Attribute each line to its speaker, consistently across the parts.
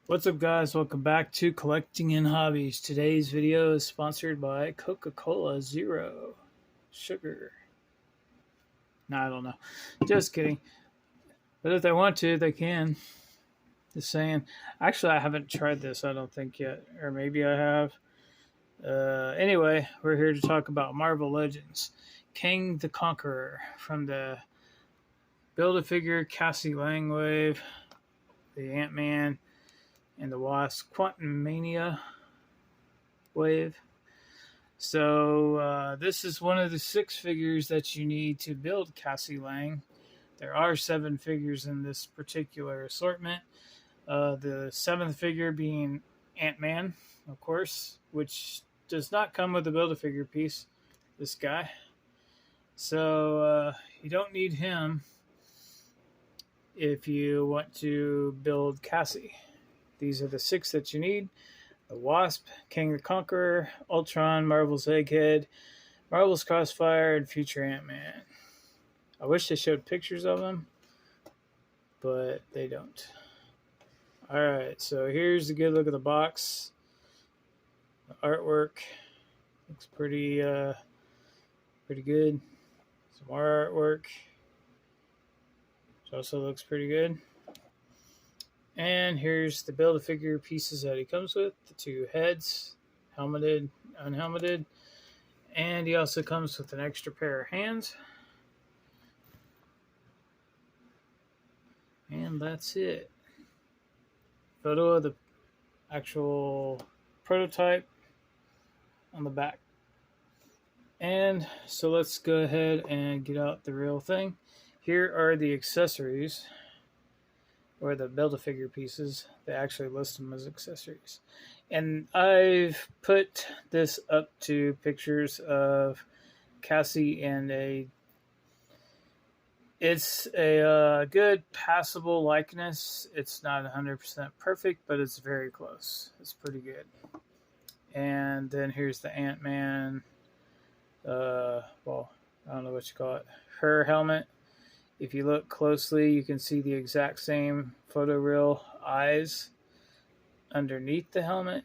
Speaker 1: What's up, guys? Welcome back to Collecting and Hobbies. Today's video is sponsored by Coca-Cola Zero Sugar. No, I don't know. Just kidding. But if they want to, they can. Just saying. Actually, I haven't tried this, I don't think yet. Or maybe I have. Anyway, we're here to talk about Marvel Legends. Kang the Conqueror from the Build-A-Figure Cassie Lang wave, the Ant-Man, and the Wasp Quantumania wave. So this is one of the 6 figures that you need to build Cassie Lang. There are 7 figures in this particular assortment. The 7th figure being Ant-Man, of course, which does not come with a Build-A-Figure piece, this guy. So you don't need him if you want to build Cassie. These are the 6 that you need. The Wasp, Kang the Conqueror, Ultron, Marvel's Egghead, Marvel's Crossfire, and Future Ant-Man. I wish they showed pictures of them, but they don't. Alright, so here's a good look at the box. The artwork looks pretty good. Some more artwork, which also looks pretty good. And here's the Build-A-Figure pieces that he comes with. The 2 heads, helmeted, unhelmeted. And he also comes with an extra pair of hands. And that's it. Photo of the actual prototype on the back. And so let's go ahead and get out the real thing. Here are the accessories, or the Build-A-Figure pieces. They actually list them as accessories. And I've put this up to pictures of Cassie and it's a good passable likeness. It's not 100% perfect, but it's very close. It's pretty good. And then here's the Ant-Man, well, I don't know what you call it, her helmet. If you look closely, you can see the exact same photoreal eyes underneath the helmet.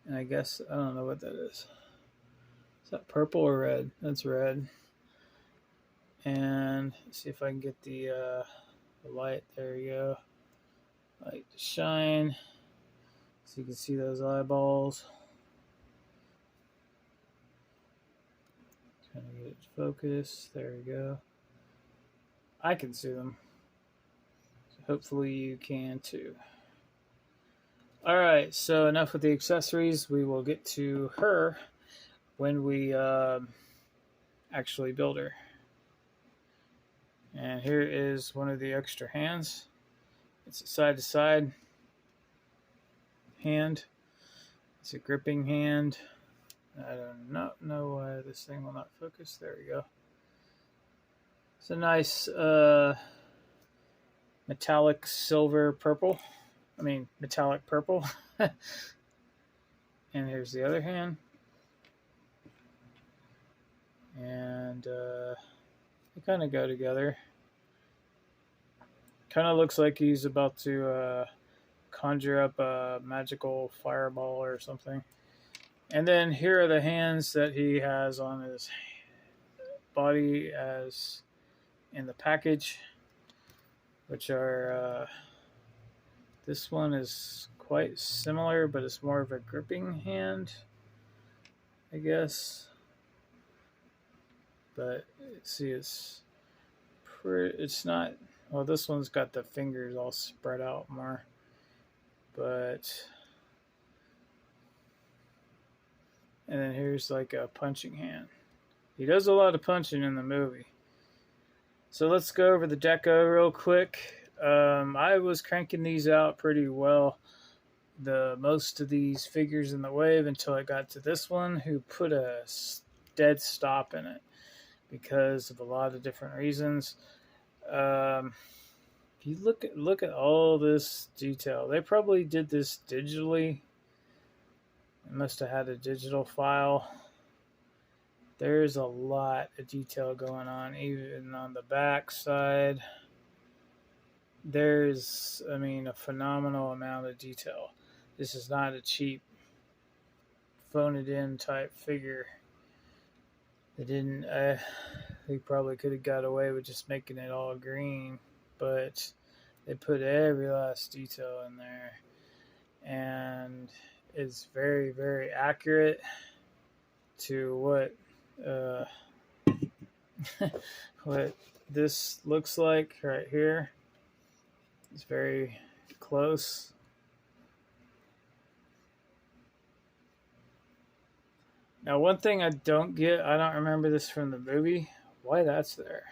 Speaker 1: And I guess, I don't know what that is. Is that purple or red? That's red. And let's see if I can get the light. There you go. Light to shine. So you can see those eyeballs. Trying to get it to focus. There we go. I can see them. So hopefully you can too. Alright, so enough with the accessories. We will get to her when we actually build her. And here is one of the extra hands. It's a side-to-side hand. It's a gripping hand. I do not know why this thing will not focus. There we go. It's a nice metallic silver purple. I mean, metallic purple. And here's the other hand. And they kind of go together. Kind of looks like he's about to conjure up a magical fireball or something. And then here are the hands that he has on his body as in the package, which are this one is quite similar, but it's more of a gripping hand, I guess. But see, it's not, well, this one's got the fingers all spread out more, but and then here's like a punching hand. He does a lot of punching in the movie. So let's go over the deco real quick. I was cranking these out pretty well, most of these figures in the wave, until I got to this one, who put a dead stop in it because of a lot of different reasons. If you look at all this detail, they probably did this digitally. It must have had a digital file. There's a lot of detail going on, even on the back side. there's, I mean, a phenomenal amount of detail. This is not a cheap, phone it in type figure. They didn't, they probably could have got away with just making it all green, but they put every last detail in there. And it's very, very accurate to uh, what this looks like right here. It's very close. Now, one thing I don't get, I don't remember this from the movie, why that's there.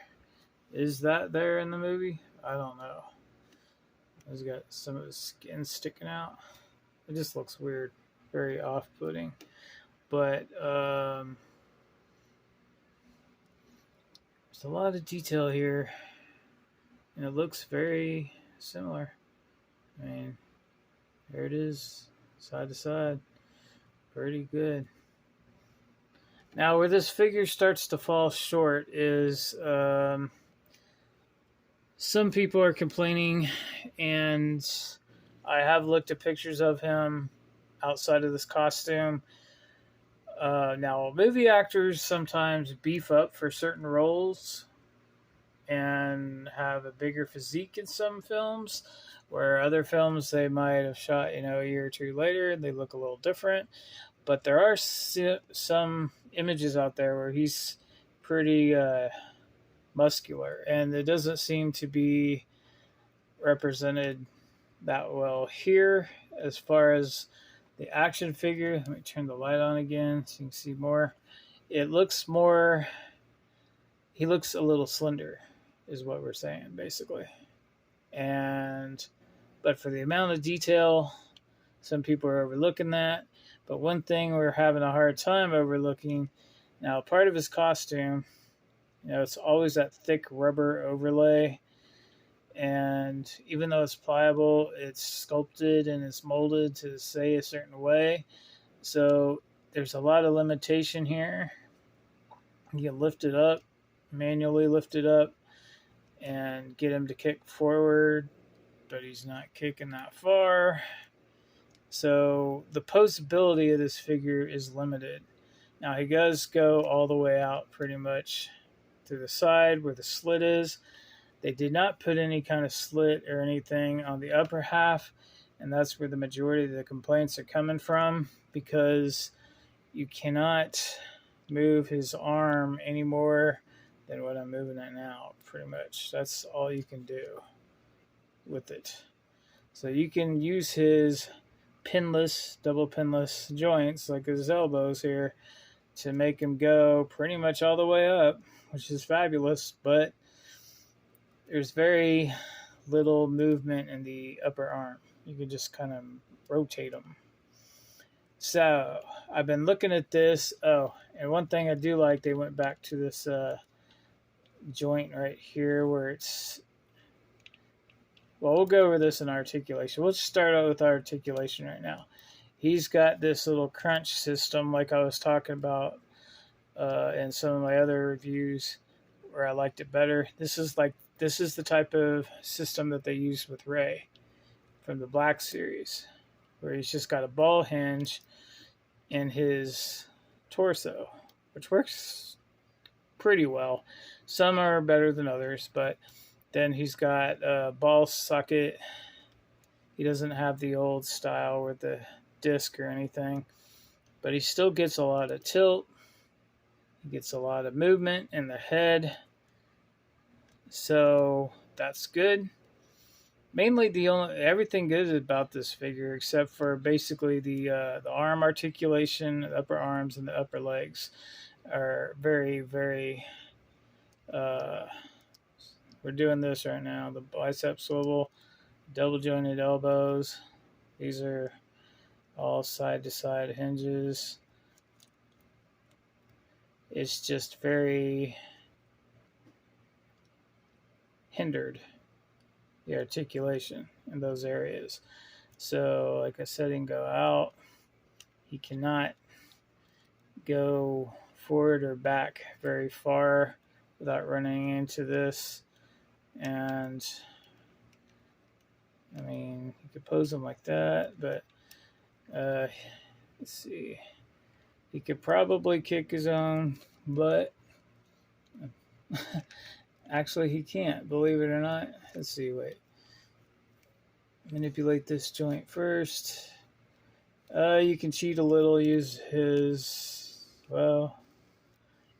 Speaker 1: Is that there in the movie? I don't know. He's got some of his skin sticking out. It just looks weird, very off-putting. But there's a lot of detail here, and it looks very similar. I mean, there it is, side to side. Pretty good. Now, where this figure starts to fall short is some people are complaining, and I have looked at pictures of him outside of this costume. Now, movie actors sometimes beef up for certain roles and have a bigger physique in some films, where other films they might have shot, a year or two later, and they look a little different. But there are some images out there where he's pretty muscular, and it doesn't seem to be represented that well here as far as the action figure. Let me turn the light on again so you can see more. It looks more, he looks a little slender is what we're saying basically. But for the amount of detail, some people are overlooking that. But one thing we're having a hard time overlooking, now part of his costume, it's always that thick rubber overlay. And even though it's pliable, it's sculpted and it's molded to say a certain way. So there's a lot of limitation here. You can lift it up, manually lift it up, and get him to kick forward, but he's not kicking that far. So the posability of this figure is limited. Now he does go all the way out pretty much to the side where the slit is. They did not put any kind of slit or anything on the upper half, and that's where the majority of the complaints are coming from, because you cannot move his arm any more than what I'm moving it now, pretty much. That's all you can do with it. So you can use his double pinless joints, like his elbows here, to make him go pretty much all the way up, which is fabulous, but there's very little movement in the upper arm. You can just kind of rotate them. So I've been looking at this. Oh, and one thing I do like, they went back to this joint right here where it's, well, we'll go over this in articulation. We'll just start out with articulation right now. He's got this little crunch system like I was talking about in some of my other reviews where I liked it better. This is the type of system that they used with Ray from the Black series, where he's just got a ball hinge in his torso, which works pretty well. Some are better than others, but then he's got a ball socket. He doesn't have the old style with the disc or anything, but he still gets a lot of tilt. He gets a lot of movement in the head. So that's good. Mainly everything good about this figure, except for basically the arm articulation, the upper arms and the upper legs, are very, very. We're doing this right now. The bicep swivel, double jointed elbows. These are all side to side hinges. It's just very hindered, the articulation in those areas. So like I said, he can go out. He cannot go forward or back very far without running into this. And You could pose him like that, but let's see. He could probably kick his own butt. Actually, he can't, believe it or not. Let's see, wait. Manipulate this joint first. You can cheat a little, use his, well,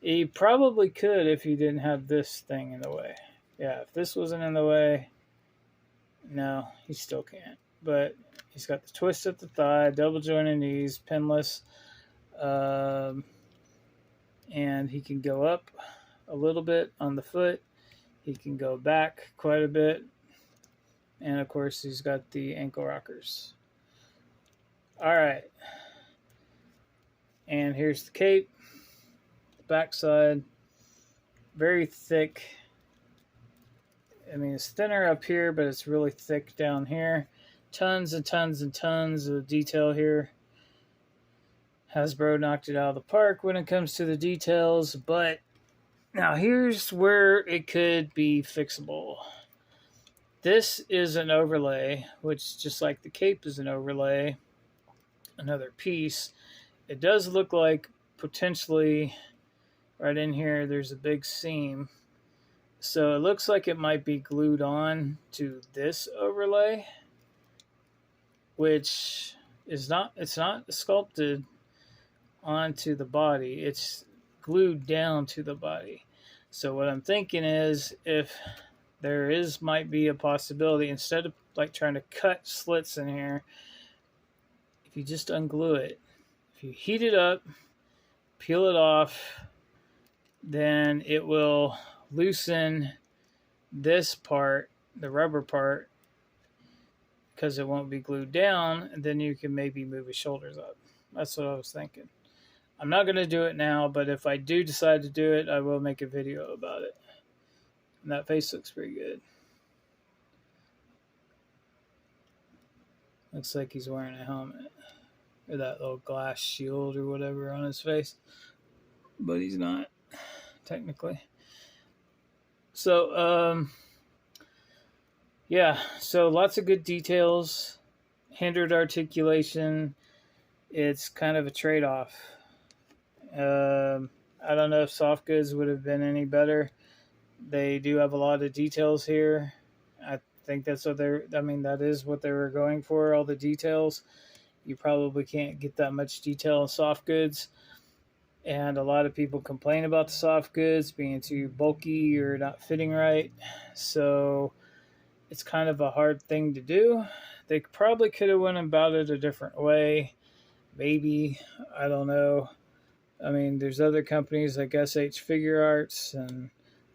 Speaker 1: he probably could if he didn't have this thing in the way. Yeah, if this wasn't in the way, no, he still can't. But he's got the twist at the thigh, double jointed knees, pinless, and he can go up a little bit on the foot. He can go back quite a bit. And, of course, he's got the ankle rockers. All right. And here's the cape. The backside. Very thick. I mean, it's thinner up here, but it's really thick down here. Tons and tons and tons of detail here. Hasbro knocked it out of the park when it comes to the details. But now here's where it could be fixable. This is an overlay, which just like the cape is an overlay, another piece. It does look like potentially right in here there's a big seam. So it looks like it might be glued on to this overlay, which is not, it's not sculpted onto the body. It's glued down to the body. So what I'm thinking is if there might be a possibility, instead of like trying to cut slits in here, if you just unglue it, if you heat it up, peel it off, then it will loosen this part, the rubber part, because it won't be glued down, and then you can maybe move his shoulders up. That's what I was thinking. I'm not going to do it now, but if I do decide to do it, I will make a video about it. And that face looks pretty good. Looks like he's wearing a helmet. Or that little glass shield or whatever on his face. But he's not, technically. So, yeah. So lots of good details. Hindered articulation. It's kind of a trade-off. I don't know if soft goods would have been any better. They do have a lot of details here. I think that's what that is what they were going for, all the details. You probably can't get that much detail in soft goods. And a lot of people complain about the soft goods being too bulky or not fitting right. So it's kind of a hard thing to do. They probably could have went about it a different way. Maybe. I don't know. I mean, there's other companies like SH Figure Arts and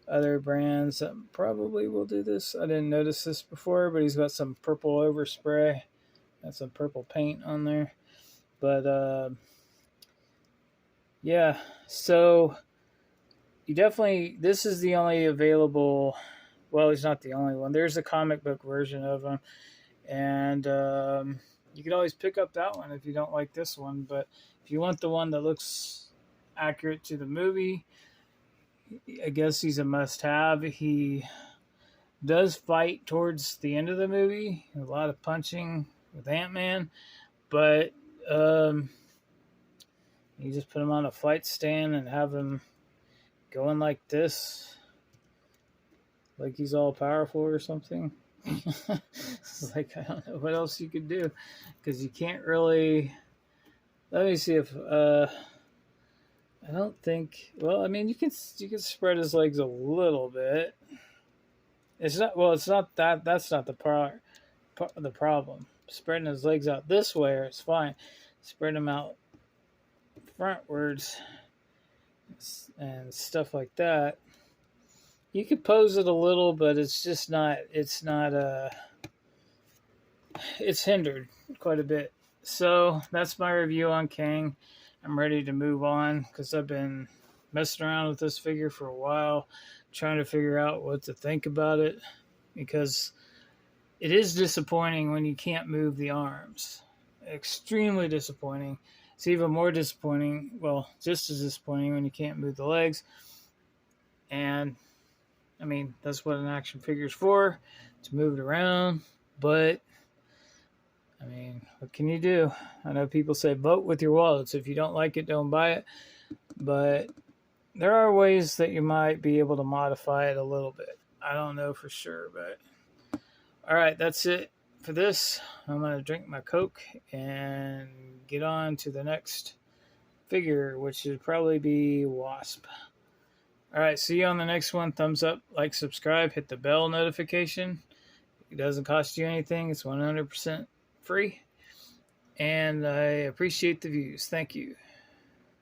Speaker 1: other brands that probably will do this. I didn't notice this before, but he's got some purple overspray and some purple paint on there. But yeah, so you definitely, this is the only available, well, he's not the only one. There's a comic book version of him, and you can always pick up that one if you don't like this one. But if you want the one that looks accurate to the movie, I guess he's a must-have. He does fight towards the end of the movie, a lot of punching with Ant-Man, but you just put him on a fight stand and have him going like this, like he's all powerful or something. It's like, I don't know what else you could do, because you can't really. Let me see if I don't think. Well, I mean, you can spread his legs a little bit. It's not. Well, it's not that. That's not the problem. Spreading his legs out this way, it's fine. Spread them out frontwards and stuff like that. You could pose it a little, but it's just not. It's not. It's hindered quite a bit. So that's my review on Kang. I'm ready to move on because I've been messing around with this figure for a while, trying to figure out what to think about it, because it is disappointing when you can't move the arms. Extremely disappointing. It's even more disappointing, well, just as disappointing when you can't move the legs. And, I mean, that's what an action figure is for, to move it around. But I mean, what can you do? I know people say vote with your wallets. If you don't like it, don't buy it. But there are ways that you might be able to modify it a little bit. I don't know for sure, but all right, that's it for this. I'm going to drink my Coke and get on to the next figure, which should probably be Wasp. All right, see you on the next one. Thumbs up, like, subscribe, hit the bell notification. It doesn't cost you anything. It's 100% free. And I appreciate the views. Thank you.